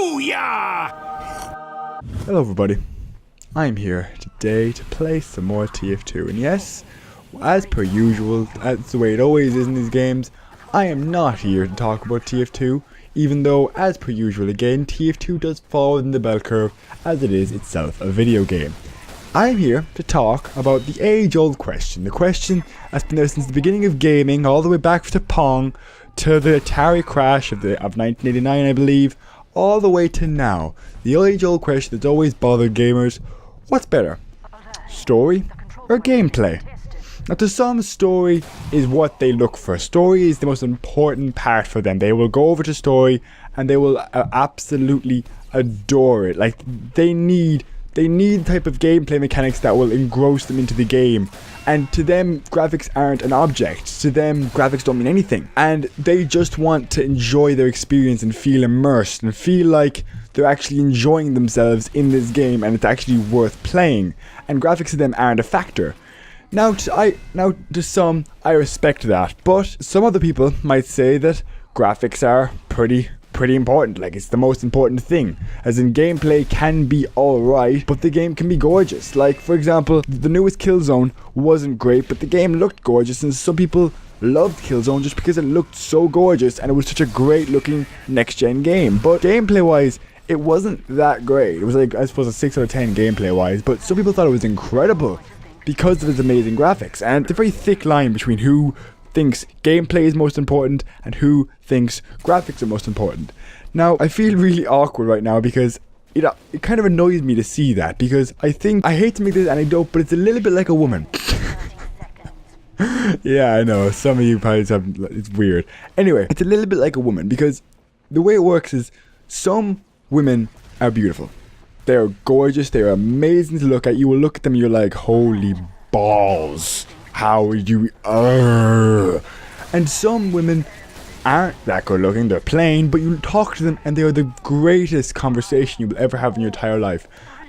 Booyah! Hello everybody, I'm here today to play some more TF2, and yes, as per usual, that's the way it always is in these games, I am not here to talk about TF2, even though, as per usual again, TF2 does fall in the bell curve, as it is itself a video game. I'm here to talk about the age-old question, the question that's been there since the beginning of gaming, all the way back to Pong, to the Atari crash of 1989, I believe, all the way to now. The age-old question that's always bothered gamers: what's better, story or gameplay? Now, to some, story is what they look for. Story is the most important part for them. They will go over to story and they will absolutely adore it. Like, they need the type of gameplay mechanics that will engross them into the game. And to them, graphics aren't an object. To them, graphics don't mean anything. And they just want to enjoy their experience and feel immersed and feel like they're actually enjoying themselves in this game and it's actually worth playing. And graphics to them aren't a factor. Now to some, I respect that, but some other people might say that graphics are pretty important, like it's the most important thing. As in, gameplay can be alright, but the game can be gorgeous. Like, for example, the newest Killzone wasn't great, but the game looked gorgeous, and some people loved Killzone just because it looked so gorgeous and it was such a great looking next gen game. But gameplay wise, it wasn't that great. It was like, I suppose, a 6 out of 10 gameplay wise, but some people thought it was incredible because of its amazing graphics. And it's a very thick line between who thinks gameplay is most important and who thinks graphics are most important. Now, I feel really awkward right now because it kind of annoys me to see that, because I hate to make this anecdote, but it's a little bit like a woman. Yeah, I know, some of you probably have, it's weird. Anyway, it's a little bit like a woman, because the way it works is some women are beautiful. They are gorgeous, they are amazing to look at. You will look at them and you're like, holy balls, how are you, And some women aren't that good looking, they're plain, but you talk to them and they are the greatest conversation you will ever have in your entire life.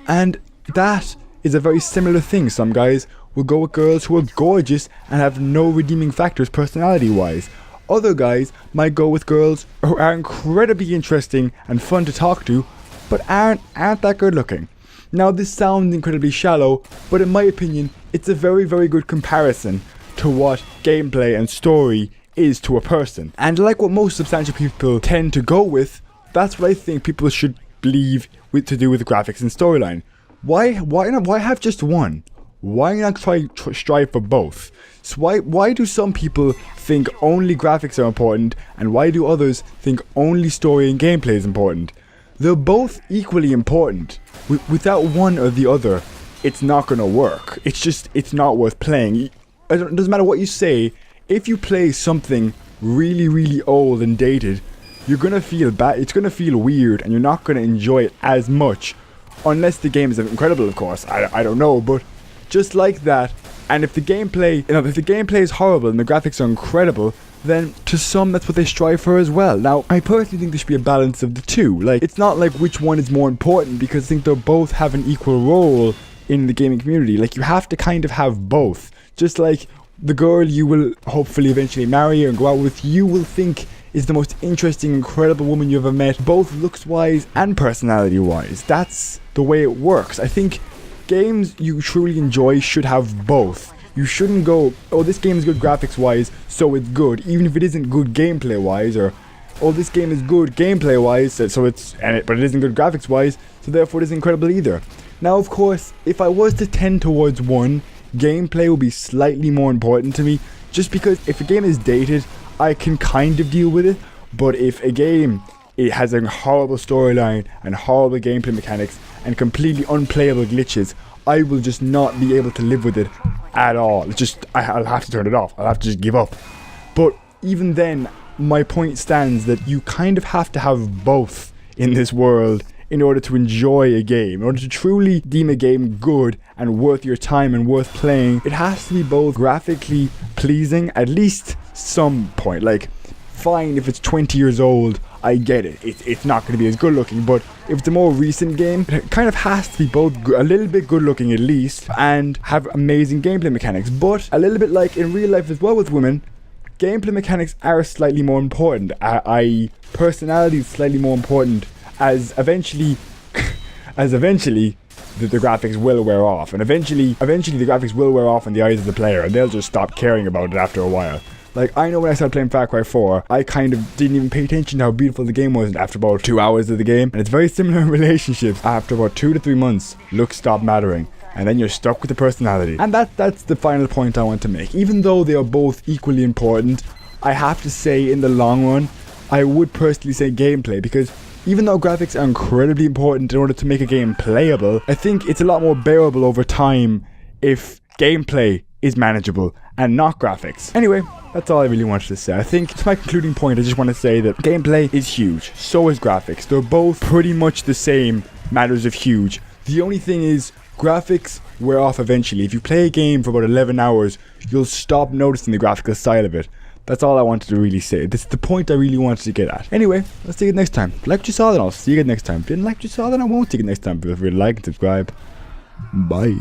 And that is a very similar thing. Some guys will go with girls who are gorgeous and have no redeeming factors personality wise. Other guys might go with girls who are incredibly interesting and fun to talk to, but aren't that good looking. Now, this sounds incredibly shallow, but in my opinion, it's a very, very good comparison to what gameplay and story is to a person. And like what most substantial people tend to go with, that's what I think people should believe to do with graphics and storyline. Why have just one? Why not strive for both? So why do some people think only graphics are important, and why do others think only story and gameplay is important? They're both equally important. Without one or the other, it's not gonna work. It's not worth playing. It doesn't matter what you say. If you play something really, really old and dated, you're gonna feel bad. It's gonna feel weird, and you're not gonna enjoy it as much, unless the game is incredible, of course. I don't know, but just like that. And if the gameplay, if the gameplay is horrible and the graphics are incredible, then to some that's what they strive for as well. Now, I personally think there should be a balance of the two. Like, it's not like which one is more important, because I think they both have an equal role in the gaming community. Like, you have to kind of have both. Just like the girl you will hopefully eventually marry and go out with, you will think is the most interesting, incredible woman you ever met, both looks wise and personality wise. That's the way it works. I think games you truly enjoy should have both. You shouldn't go, oh, this game is good graphics wise, so it's good, even if it isn't good gameplay wise, or oh, this game is good gameplay wise, but it isn't good graphics wise, so therefore it isn't incredible either. Now, of course, if I was to tend towards one, gameplay will be slightly more important to me, just because if a game is dated, I can kind of deal with it, but if a game, it has a horrible storyline and horrible gameplay mechanics and completely unplayable glitches, I will just not be able to live with it at all. I'll have to turn it off. I'll have to just give up. But even then, my point stands that you kind of have to have both in this world in order to enjoy a game. In order to truly deem a game good and worth your time and worth playing, it has to be both graphically pleasing, at least some point. Like, fine, if it's 20 years old, I get it. It's not going to be as good looking, but if it's a more recent game, it kind of has to be both a little bit good looking at least, and have amazing gameplay mechanics. But a little bit like in real life as well with women, gameplay mechanics are slightly more important, i.e. personality is slightly more important, as eventually the graphics will wear off, and eventually the graphics will wear off in the eyes of the player, and they'll just stop caring about it after a while. Like, I know when I started playing Far Cry 4, I kind of didn't even pay attention to how beautiful the game was after about 2 hours of the game. And it's very similar in relationships. After about 2 to 3 months, looks stop mattering. And then you're stuck with the personality. And that's the final point I want to make. Even though they are both equally important, I have to say in the long run, I would personally say gameplay. Because even though graphics are incredibly important in order to make a game playable, I think it's a lot more bearable over time if gameplay is manageable and not graphics. Anyway, that's all I really wanted to say. I think to my concluding point, I just want to say that gameplay is huge. So is graphics. They're both pretty much the same matters of huge. The only thing is, graphics wear off eventually. If you play a game for about 11 hours, you'll stop noticing the graphical side of it. That's all I wanted to really say. This is the point I really wanted to get at. Anyway, let's see you next time. If you liked what you saw, then I'll see you again next time. If you didn't like what you saw, then I won't see you next time. Feel free to like and subscribe. Bye.